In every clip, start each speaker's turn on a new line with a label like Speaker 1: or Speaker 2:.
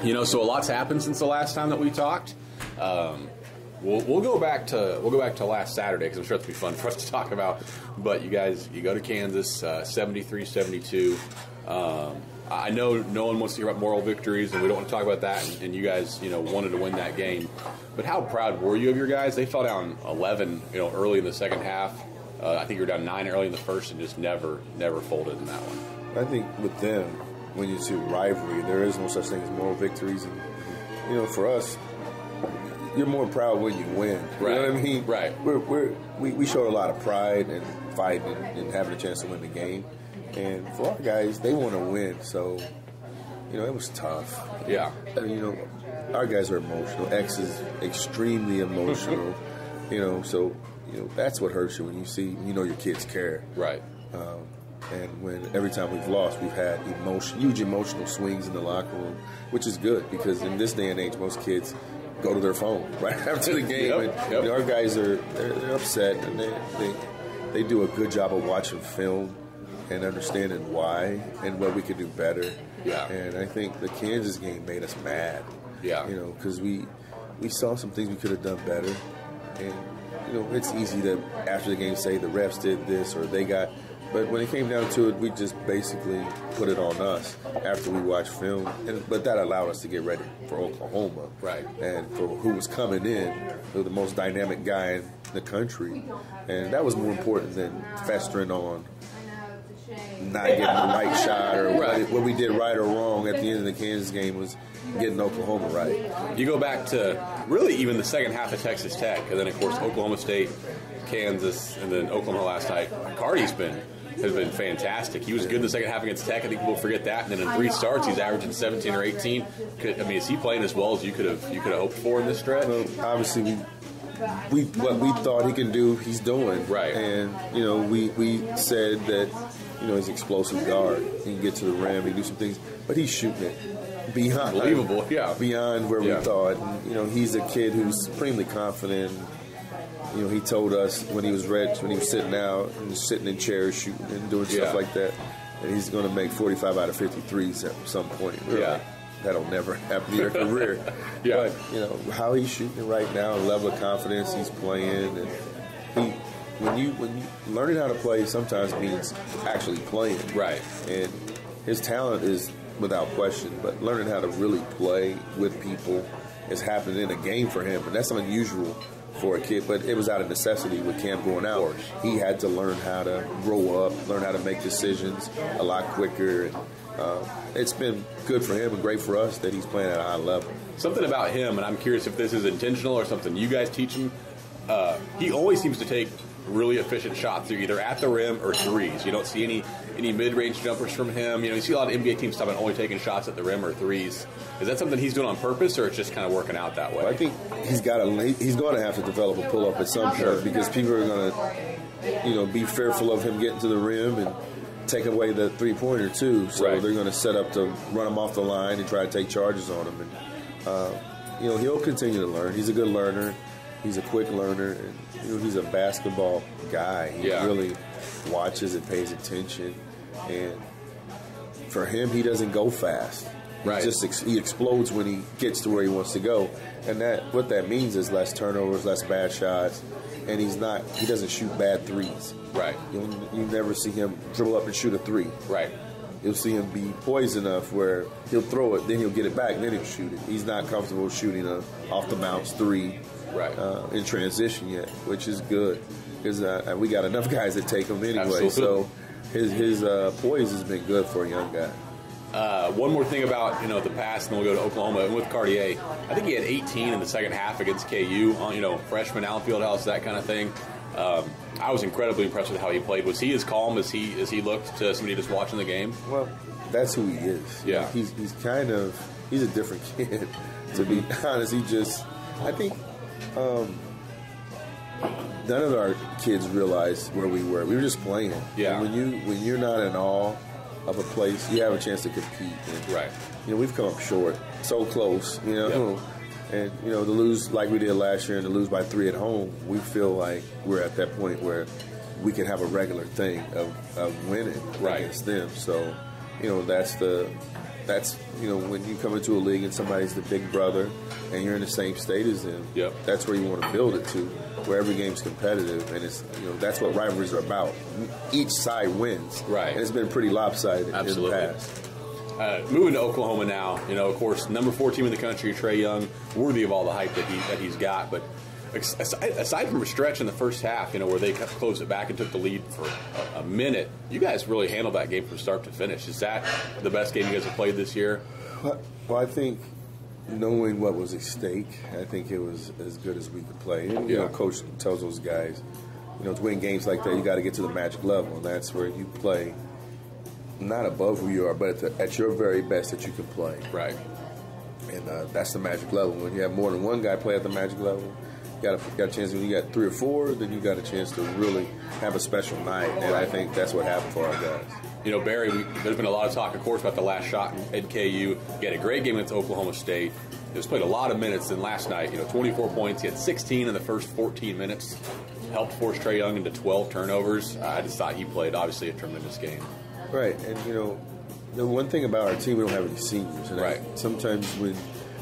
Speaker 1: So a lot's happened since the last time that we talked. We'll go back to last Saturday because I'm sure it's gonna be fun for us to talk about. But you go to Kansas, 73-72. I know no one wants to hear about moral victories, and we don't want to talk about that. And you guys, wanted to win that game. But how proud were you of your guys? They fell down 11, early in the second half. I think you were down 9 early in the first, and just never folded in that one.
Speaker 2: I think with them, when you see rivalry, there is no such thing as moral victories. And for us, you're more proud when you win. You know what I mean?
Speaker 1: Right.
Speaker 2: We showed a lot of pride and fighting and having a chance to win the game. And for our guys, they want to win. So, it was tough.
Speaker 1: Yeah.
Speaker 2: Our guys are emotional. X is extremely emotional. So that's what hurts you when you see, your kids care.
Speaker 1: Right.
Speaker 2: And when every time we've lost, we've had huge emotional swings in the locker room, which is good because in this day and age, most kids go to their phone right after the game. And our guys they're upset, and they do a good job of watching film and understanding why and what we could do better.
Speaker 1: Yeah.
Speaker 2: And I think the Kansas game made us mad.
Speaker 1: Yeah.
Speaker 2: Because we saw some things we could have done better, and it's easy to after the game say the refs did this or they got. But when it came down to it, we just basically put it on us after we watched film. But that allowed us to get ready for Oklahoma.
Speaker 1: Right.
Speaker 2: And for who was coming in, the most dynamic guy in the country. And that was more important than festering on not getting the right shot or what we did right or wrong at the end of the Kansas game was getting Oklahoma right.
Speaker 1: You go back to really even the second half of Texas Tech, and then, of course, Oklahoma State, Kansas, and then Oklahoma last night. Cardi's has been fantastic. He was good in the second half against Tech. I think people forget that. And then in 3 starts, he's averaging 17 or 18. Is he playing as well as you could have hoped for in this stretch?
Speaker 2: Well, obviously, what we thought he can do, he's doing.
Speaker 1: Right.
Speaker 2: And we said that he's explosive guard. He can get to the rim. He can do some things, but he's shooting it beyond
Speaker 1: unbelievable. Yeah.
Speaker 2: Beyond where we thought. And, he's a kid who's supremely confident. He told us when he was sitting out and sitting in chairs shooting and doing stuff like that he's going to make 45 out of 53s at some point. That'll never happen in your career. But, how he's shooting right now, the level of confidence he's playing, and when you learning how to play sometimes means actually playing.
Speaker 1: Right.
Speaker 2: And his talent is without question, but learning how to really play with people is happening in a game for him, and that's unusual for a kid, but it was out of necessity with camp going out. He had to learn how to grow up, learn how to make decisions a lot quicker. And, it's been good for him and great for us that he's playing at a high level.
Speaker 1: Something about him, and I'm curious if this is intentional or something you guys teach him, he always seems to take really efficient shots either at the rim or threes. You don't see any mid-range jumpers from him. You see a lot of NBA teams stopping only taking shots at the rim or threes. Is that something he's doing on purpose, or it's just kind of working out that way?
Speaker 2: I think he's going to have to develop a pull-up at some point because people are going to, be fearful of him getting to the rim and take away the three-pointer too. So they're going to set up to run him off the line and try to take charges on him. And he'll continue to learn. He's a good learner. He's a quick learner. And, he's a basketball guy. He really watches and pays attention. And for him, he doesn't go fast.
Speaker 1: Right.
Speaker 2: He explodes when he gets to where he wants to go. And what that means is less turnovers, less bad shots. And he doesn't shoot bad threes.
Speaker 1: Right.
Speaker 2: You never see him dribble up and shoot a three.
Speaker 1: Right.
Speaker 2: You'll see him be poised enough where he'll throw it, then he'll get it back, and then he'll shoot it. He's not comfortable shooting a off-the-bounce three in transition yet, which is good because we got enough guys that take him anyway. Absolutely. So his poise has been good for a young guy.
Speaker 1: One more thing about the past, and then we'll go to Oklahoma. And with Cartier, I think he had 18 in the second half against KU. Freshman Allen Fieldhouse, that kind of thing. I was incredibly impressed with how he played. Was he as calm as he looked to somebody just watching the game?
Speaker 2: Well, that's who he is.
Speaker 1: Yeah,
Speaker 2: he's a different kid. To be honest, I think none of our kids realized where we were. We were just playing.
Speaker 1: Yeah.
Speaker 2: And when you're not in awe of a place, you have a chance to compete. And, we've come up short, so close.
Speaker 1: Yep.
Speaker 2: And, to lose like we did last year and to lose by 3 at home, we feel like we're at that point where we can have a regular thing of winning against them. So, that's the that's, when you come into a league and somebody's the big brother and you're in the same state as them, that's where you want to build it to, where every game's competitive, and it's, that's what rivalries are about. Each side wins.
Speaker 1: Right.
Speaker 2: And it's been pretty lopsided
Speaker 1: Absolutely.
Speaker 2: in the past.
Speaker 1: Moving to Oklahoma now, of course, number 4 team in the country, Trae Young, worthy of all the hype that he's got. But aside from a stretch in the first half, where they closed it back and took the lead for a minute, you guys really handled that game from start to finish. Is that the best game you guys have played this year?
Speaker 2: Well, I think knowing what was at stake, I think it was as good as we could play. And, Coach tells those guys, to win games like that, you got to get to the magic level, and that's where you play not above who you are, but at your very best that you can play.
Speaker 1: Right.
Speaker 2: And that's the magic level. When you have more than one guy play at the magic level, you got a chance. When you got 3 or 4, then you got a chance to really have a special night. And I think that's what happened for our guys.
Speaker 1: Barry, there's been a lot of talk, of course, about the last shot at KU. You had a great game against Oklahoma State. He was played a lot of minutes, and last night, 24 points. He had 16 in the first 14 minutes. Helped force Trae Young into 12 turnovers. I just thought he played, obviously, a tremendous game.
Speaker 2: Right, and the one thing about our team, we don't have any seniors. And
Speaker 1: right.
Speaker 2: Sometimes when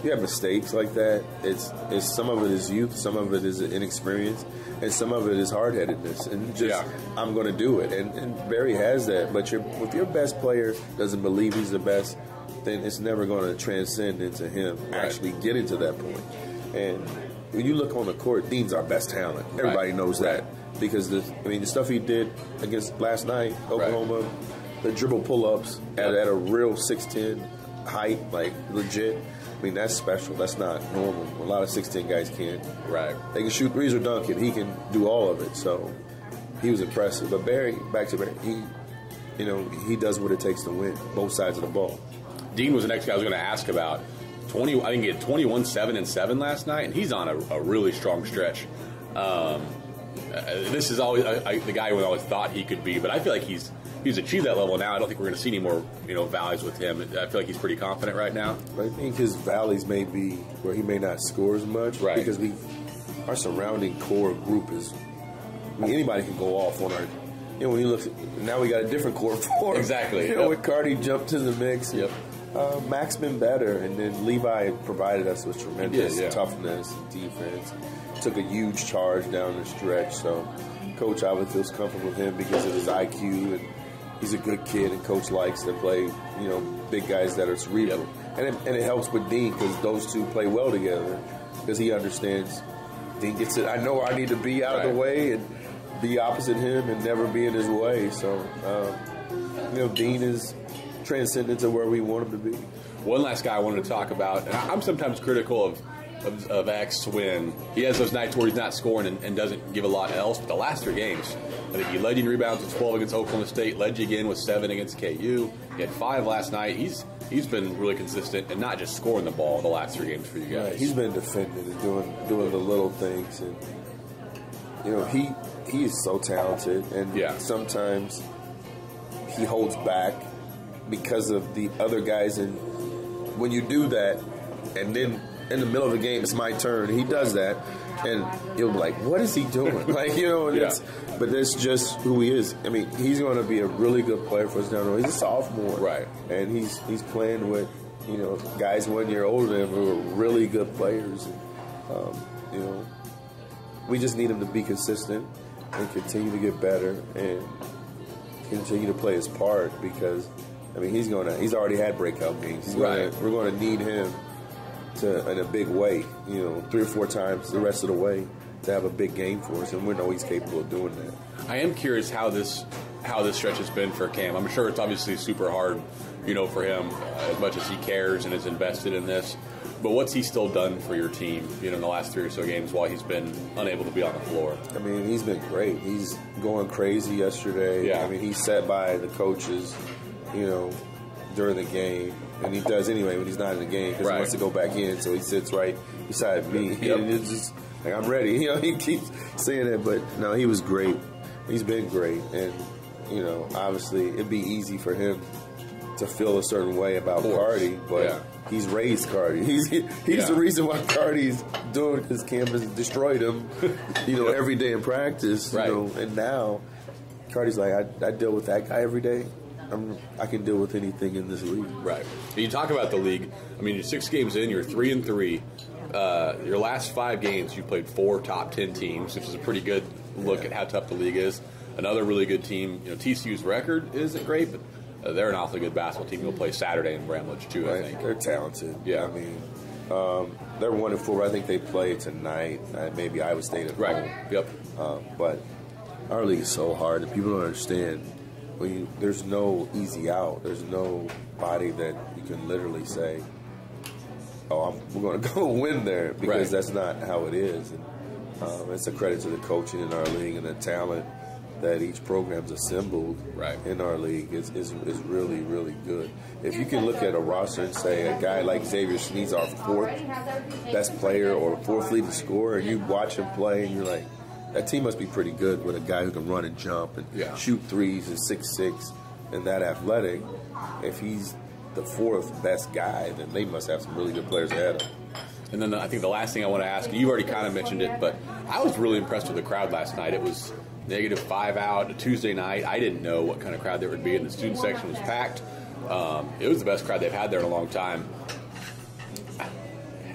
Speaker 2: you have mistakes like that, it's some of it is youth, some of it is inexperience, and some of it is hard-headedness. And just, I'm going to do it. And Barry has that. But if your best player doesn't believe he's the best, then it's never going to transcend into him actually getting to that point. And when you look on the court, Dean's our best talent. Everybody knows that. Because, the stuff he did against last night, Oklahoma, the dribble pull-ups at a real 6'10" height, like legit. That's special. That's not normal. A lot of 6'10" guys can't.
Speaker 1: Right.
Speaker 2: They can shoot threes or dunk it. He can do all of it. So he was impressive. But Barry, back to Barry, he does what it takes to win, both sides of the ball.
Speaker 1: Dean was the next guy I was going to ask about. I think he had 21, 7, and 7 last night, and he's on a really strong stretch. This is always the guy we always thought he could be, but I feel like he's achieved that level now. I don't think we're going to see any more valleys with him. I feel like he's pretty confident right now.
Speaker 2: I think his valleys may be where he may not score as much, because our surrounding core group is. Anybody can go off on our. When you look, now we got a different core four.
Speaker 1: Exactly.
Speaker 2: With Cardi jumped to the mix.
Speaker 1: Yep.
Speaker 2: Mac's been better, and then Levi provided us with tremendous toughness and defense. Took a huge charge down the stretch, so Coach obviously feels comfortable with him because of his IQ, and he's a good kid, and Coach likes to play, big guys that are cerebral. Yep. And it helps with Dean because those two play well together because he understands Dean gets it. I know I need to be out of the way and be opposite him and never be in his way. So, Dean is transcendent to where we want him to be.
Speaker 1: One last guy I wanted to talk about, and I'm sometimes critical of X when he has those nights where he's not scoring and doesn't give a lot else. But the last 3 games, I think he led you in rebounds with 12 against Oklahoma State, led you again with 7 against KU. He had 5 last night. He's been really consistent and not just scoring the ball the last 3 games for you guys.
Speaker 2: Right. He's been defending and doing the little things, and he is so talented, and sometimes he holds back because of the other guys. And when you do that, and then in the middle of the game, it's my turn. He does that, and you'll be like, "What is he doing?" But that's just who he is. He's going to be a really good player for us down the road. He's a sophomore,
Speaker 1: right?
Speaker 2: And he's playing with guys 1 year older than him who are really good players. And, we just need him to be consistent and continue to get better and continue to play his part because he's already had breakout games. We're going to need him in a big way, 3 or 4 times the rest of the way to have a big game for us, and we know he's capable of doing that.
Speaker 1: I am curious how this stretch has been for Cam. I'm sure it's obviously super hard, for him as much as he cares and is invested in this. But what's he still done for your team, in the last 3 or so games while he's been unable to be on the floor?
Speaker 2: He's been great. He's going crazy yesterday.
Speaker 1: Yeah.
Speaker 2: He sat by the coaches, during the game. And he does anyway when he's not in the game because he wants to go back in. So he sits right beside me.
Speaker 1: Yep.
Speaker 2: And it's just like, I'm ready. He keeps saying that. But, no, he was great. He's been great. And, obviously it'd be easy for him to feel a certain way about Cardi. But he's raised Cardi. He's the reason why Cardi's doing it because Cam has destroyed him, every day in practice. And now Cardi's like, I deal with that guy every day. I can deal with anything in this league.
Speaker 1: Right. You talk about the league. I mean, you're 6 games in. You're 3-3. Your last 5 games, you played 4 top 10 teams, which is a pretty good look at how tough the league is. Another really good team. TCU's record isn't great, but they're an awfully good basketball team. You'll play Saturday in Bramlage too.
Speaker 2: Right.
Speaker 1: I think
Speaker 2: They're talented.
Speaker 1: Yeah.
Speaker 2: I mean, they're 1-4. I think they play tonight. Maybe Iowa State at home.
Speaker 1: Yep.
Speaker 2: But our league is so hard that people don't understand. There's no easy out. There's no body that you can literally say, "Oh, we're going to go win there," because that's not how it is. And it's a credit to the coaching in our league and the talent that each program's assembled in our league is really, really good. If you can look at a roster and say a guy like Xavien Howard's our 4th best player or 4th leading scorer, and you watch him play and you're like, that team must be pretty good with a guy who can run and jump and shoot threes and 6'6" and that athletic. If he's the 4th best guy, then they must have some really good players ahead of him.
Speaker 1: And then I think the last thing I want to ask, you already kind of mentioned it, but I was really impressed with the crowd last night. It was -5 out, a Tuesday night. I didn't know what kind of crowd there would be, and the student section was packed. It was the best crowd they've had there in a long time.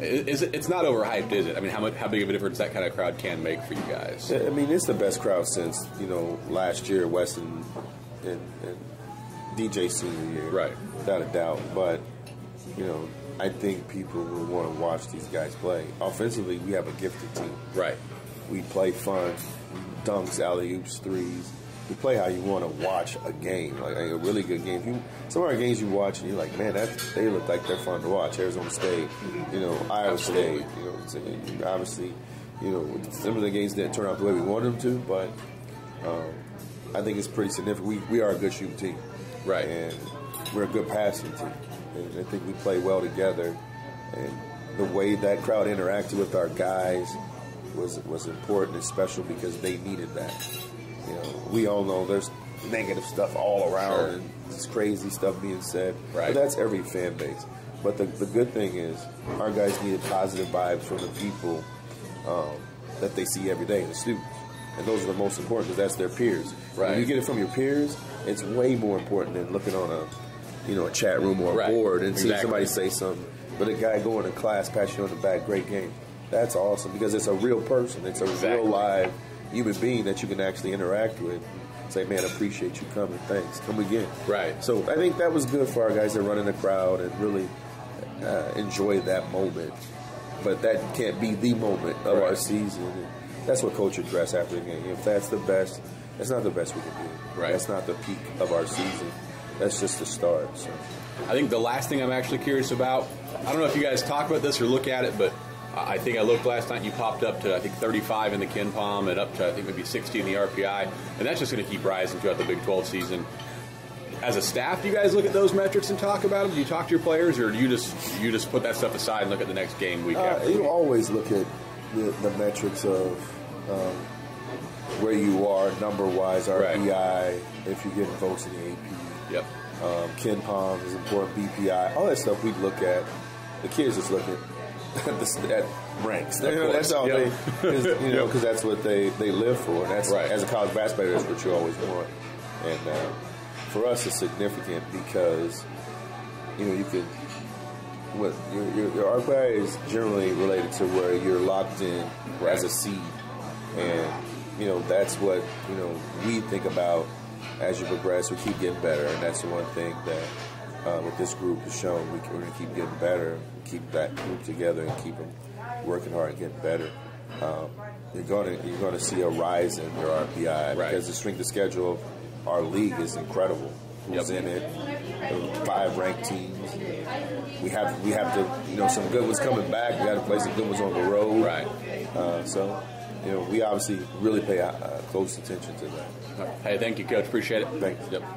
Speaker 1: It's not overhyped, is it? I mean, how big of a difference that kind of crowd can make for you guys?
Speaker 2: I mean, it's the best crowd since last year, Weston and DJ senior year,
Speaker 1: right?
Speaker 2: Without a doubt. But I think people will want to watch these guys play. Offensively, we have a gifted team.
Speaker 1: Right.
Speaker 2: We play fun, dunks, alley-oops, threes. We play how you want to watch a game, like a really good game. Some of our games you watch and you're like, man, they look like they're fun to watch. Arizona State, Iowa State, obviously, some of the games didn't turn out the way we wanted them to, but I think it's pretty significant. We are a good shooting team,
Speaker 1: right?
Speaker 2: And we're a good passing team, and I think we play well together. And the way that crowd interacted with our guys was important and special because they needed that. We all know there's negative stuff all around and this crazy stuff being said.
Speaker 1: Right.
Speaker 2: But that's every fan base. But the good thing is our guys needed positive vibes from the people that they see every day, the students. And those are the most important because that's their peers.
Speaker 1: Right.
Speaker 2: When you get it from your peers, it's way more important than looking on a chat room or a board and seeing somebody say something. But a guy going to class, pat you on the back, great game. That's awesome because it's a real person. It's a real live human being that you can actually interact with. Say, man, I appreciate you coming. Thanks. Come again.
Speaker 1: Right.
Speaker 2: So I think that was good for our guys that run in the crowd and really enjoy that moment. But that can't be the moment of our season. And that's what Coach addressed after the game. If that's the best, that's not the best we can do.
Speaker 1: Right.
Speaker 2: That's not the peak of our season. That's just the start. So
Speaker 1: I think the last thing I'm actually curious about, I don't know if you guys talk about this or look at it, but I think I looked last night, you popped up to, 35 in the Ken Pom and up to, I think, maybe 60 in the RPI. And that's just going to keep rising throughout the Big 12 season. As a staff, do you guys look at those metrics and talk about them? Do you talk to your players, or do you just put that stuff aside and look at the next game week after?
Speaker 2: You always look at the metrics of where you are number-wise, RPI, if you're getting votes in the AP.
Speaker 1: Yep.
Speaker 2: Ken Pom is important, BPI, all that stuff we look at. The kids just look at ranks. That's all they, because that's what they live for. And that's as a college basketball, that's what you always want. And for us, it's significant because you can. What your RPI is generally related to where you're locked in as a seed, and that's what we think about as you progress. We keep getting better, and that's the one thing that with this group has shown we're going to keep getting better, keep that group together, and keep them working hard and getting better. You're going to see a rise in your RPI because the strength of schedule of our league is incredible. Who's in it? 5 ranked teams. We have to some good ones coming back. We got to play some good ones on the road.
Speaker 1: Right.
Speaker 2: So we obviously really pay close attention to that.
Speaker 1: Hey, thank you, Coach. Appreciate it.
Speaker 2: Thanks.
Speaker 1: Yep.